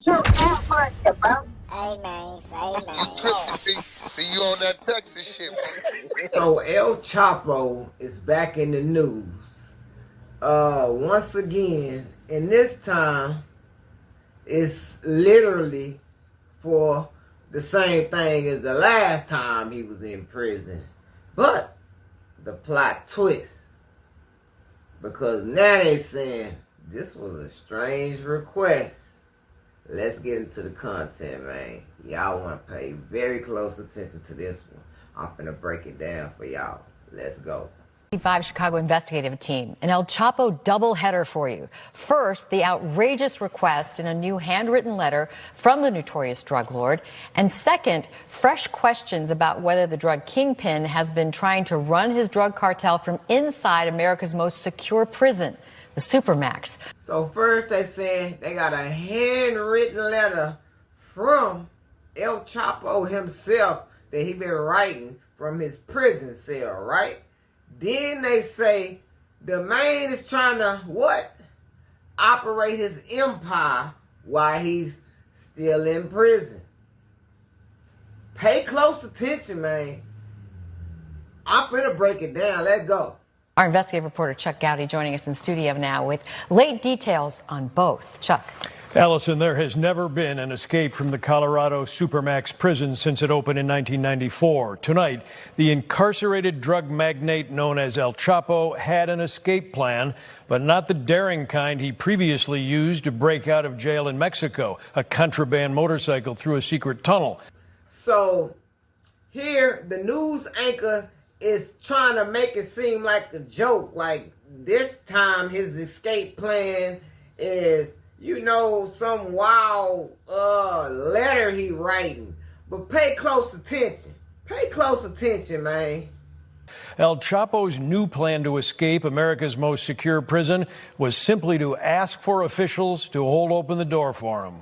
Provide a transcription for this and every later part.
You act like it, bro. Amen. See you on that Texas shit. So El Chapo is back in the news once again, and this time it's literally for the same thing as the last time he was in prison. But the plot twist, because now they saying this was a strange request. Let's get into the content, man. Y'all want to pay very close attention to this one. I'm finna break it down for y'all. Let's go. 5 Chicago investigative team, an El Chapo doubleheader for you. First, the outrageous request in a new handwritten letter from the notorious drug lord. And second, fresh questions about whether the drug kingpin has been trying to run his drug cartel from inside America's most secure prison, the Supermax. So first they saying they got a handwritten letter from El Chapo himself that he been writing from his prison cell, right? Then they say the man is trying to, what? Operate his empire while he's still in prison. Pay close attention, man. I'm finna break it down. Let's go. Our investigative reporter Chuck Gowdy joining us in studio now with late details on both. Chuck. Allison, there has never been an escape from the Colorado Supermax prison since it opened in 1994. Tonight, the incarcerated drug magnate known as El Chapo had an escape plan, but not the daring kind he previously used to break out of jail in Mexico, a contraband motorcycle through a secret tunnel. So here, the news anchor is trying to make it seem like a joke. Like this time his escape plan is, you know, some wild letter he writing. But pay close attention. Pay close attention, man. El Chapo's new plan to escape America's most secure prison was simply to ask for officials to hold open the door for him.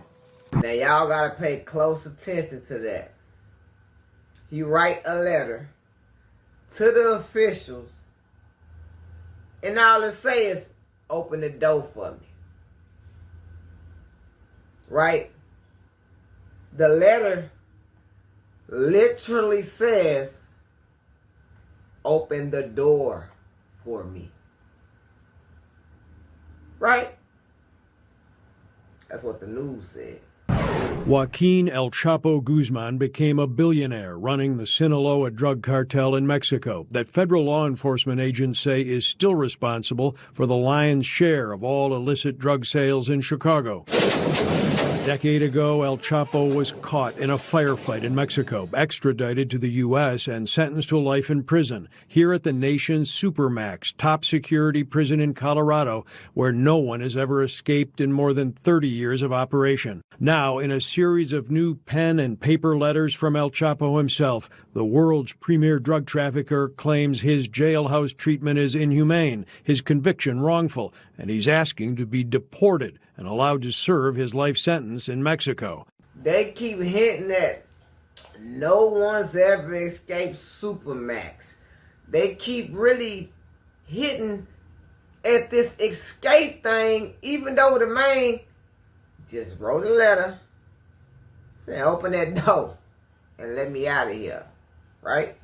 Now y'all gotta pay close attention to that. He write a letter to the officials, and all it say is, open the door for me. Right? The letter literally says, open the door for me. Right? That's what the news said. Joaquín El Chapo Guzmán became a billionaire running the Sinaloa drug cartel in Mexico that federal law enforcement agents say is still responsible for the lion's share of all illicit drug sales in Chicago. A decade ago, El Chapo was caught in a firefight in Mexico, extradited to the U.S. and sentenced to life in prison, here at the nation's Supermax, top security prison in Colorado, where no one has ever escaped in more than 30 years of operation. Now, in a series of new pen and paper letters from El Chapo himself, the world's premier drug trafficker claims his jailhouse treatment is inhumane, his conviction wrongful, and he's asking to be deported and allowed to serve his life sentence in Mexico. They keep hinting that no one's ever escaped Supermax. They keep really hitting at this escape thing, even though the man just wrote a letter saying, open that door and let me out of here. Right?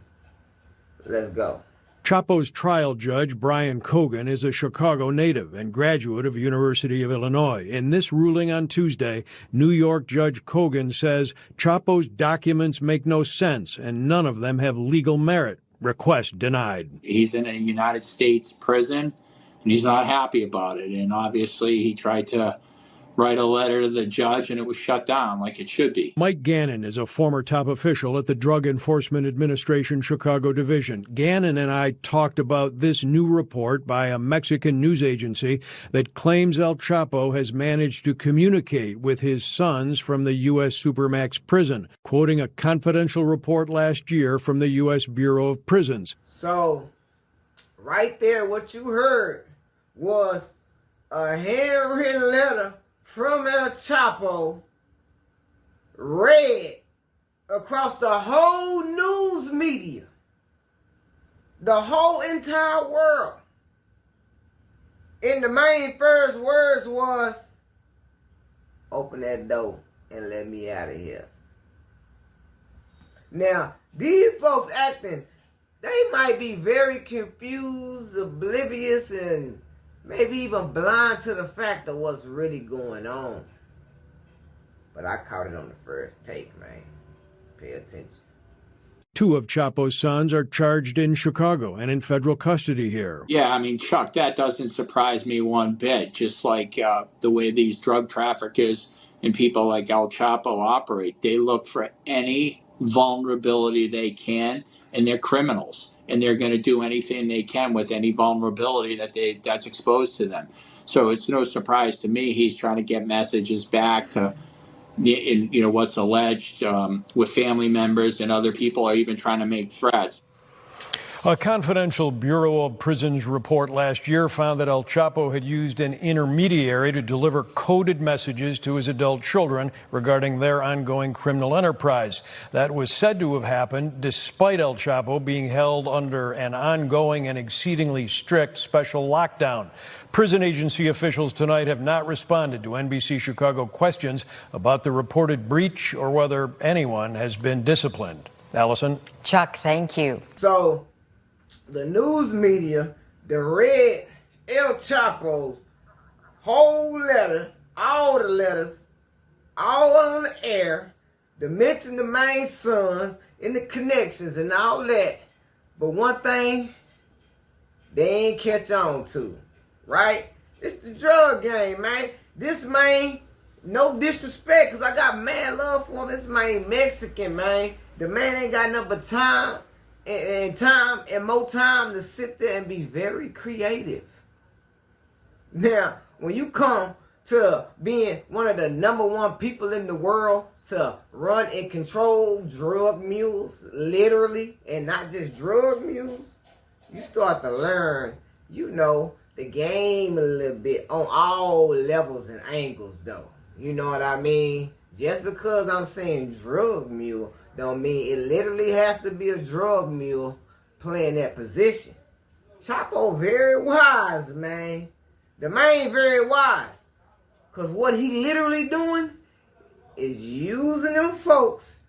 Let's go. Chapo's trial judge, Brian Cogan, is a Chicago native and graduate of University of Illinois. In this ruling on Tuesday, New York Judge Cogan says Chapo's documents make no sense and none of them have legal merit. Request denied. He's in a United States prison, and he's not happy about it. And obviously, he tried to write a letter to the judge, and it was shut down like it should be. Mike Gannon is a former top official at the Drug Enforcement Administration Chicago Division. Gannon and I talked about this new report by a Mexican news agency that claims El Chapo has managed to communicate with his sons from the U.S. Supermax prison, quoting a confidential report last year from the U.S. Bureau of Prisons. So, right there, what you heard was a handwritten letter from El Chapo, read across the whole news media, the whole entire world. And the main first words was, Open that door and let me out of here. Now, these folks acting, they might be very confused, oblivious, and maybe even blind to the fact of what's really going on. But I caught it on the first take, man. Pay attention. 2 of Chapo's sons are charged in Chicago and in federal custody here. Yeah, I mean, Chuck, that doesn't surprise me one bit. Just like the way these drug traffickers and people like El Chapo operate, they look for any vulnerability they can, and they're criminals, and they're going to do anything they can with any vulnerability that's exposed to them. So it's no surprise to me he's trying to get messages back to what's alleged with family members, and other people are even trying to make threats. A confidential Bureau of Prisons report last year found that El Chapo had used an intermediary to deliver coded messages to his adult children regarding their ongoing criminal enterprise. That was said to have happened despite El Chapo being held under an ongoing and exceedingly strict special lockdown. Prison agency officials tonight have not responded to NBC Chicago questions about the reported breach or whether anyone has been disciplined. Allison? Chuck, thank you. So, the news media, they read El Chapo's whole letter, all the letters, all on the air, to mention the main sons and the connections and all that. But one thing, they ain't catch on to, right? It's the drug game, man. This man, no disrespect, because I got mad love for him. This man Mexican, man. The man ain't got nothing but time and more time to sit there and be very creative. Now, when you come to being one of the #1 people in the world to run and control drug mules, literally, and not just drug mules, you start to learn, the game a little bit on all levels and angles, though. You know what I mean? Just because I'm saying drug mule don't mean it literally has to be a drug mule playing that position. Chapo very wise, man. The man very wise. Because what he literally doing is using them folks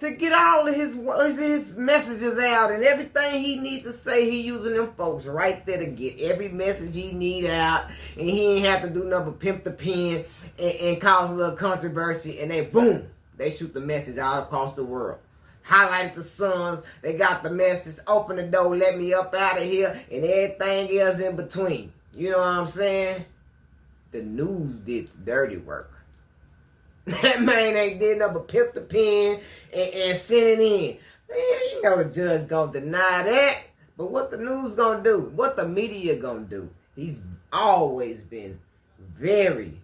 to get all of his messages out, and everything he needs to say, he using them folks right there to get every message he need out, and he ain't have to do nothing but pimp the pen and cause a little controversy, and they boom, they shoot the message all across the world. Highlight the sons, they got the message, open the door, let me up out of here, and everything else in between. You know what I'm saying? The news did the dirty work. That man ain't did nothing but pimp the pen and send it in. Man, the judge gonna deny that. But what the news gonna do? What the media gonna do? He's always been very,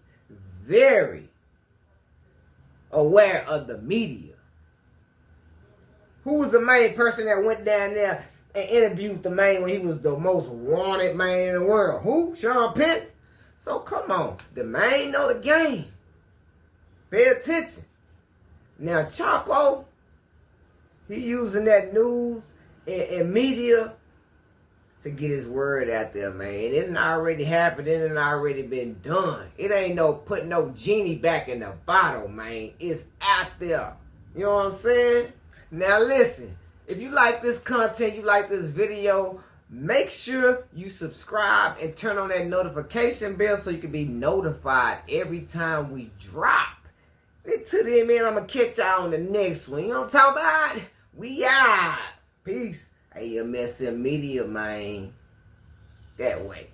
very aware of the media. Who was the main person that went down there and interviewed the man when he was the most wanted man in the world? Who? Sean Pence? So come on. The man know the game. Pay attention. Now Chapo, he using that news and media to get his word out there, man. It didn't already happen. It didn't already been done. It ain't no putting no genie back in the bottle, man. It's out there. You know what I'm saying? Now listen, if you like this content, you like this video, make sure you subscribe and turn on that notification bell so you can be notified every time we drop. Until then, man, I'm going to catch y'all on the next one. You know what I'm talking about? We out. Peace. AMSM Media, man. That way.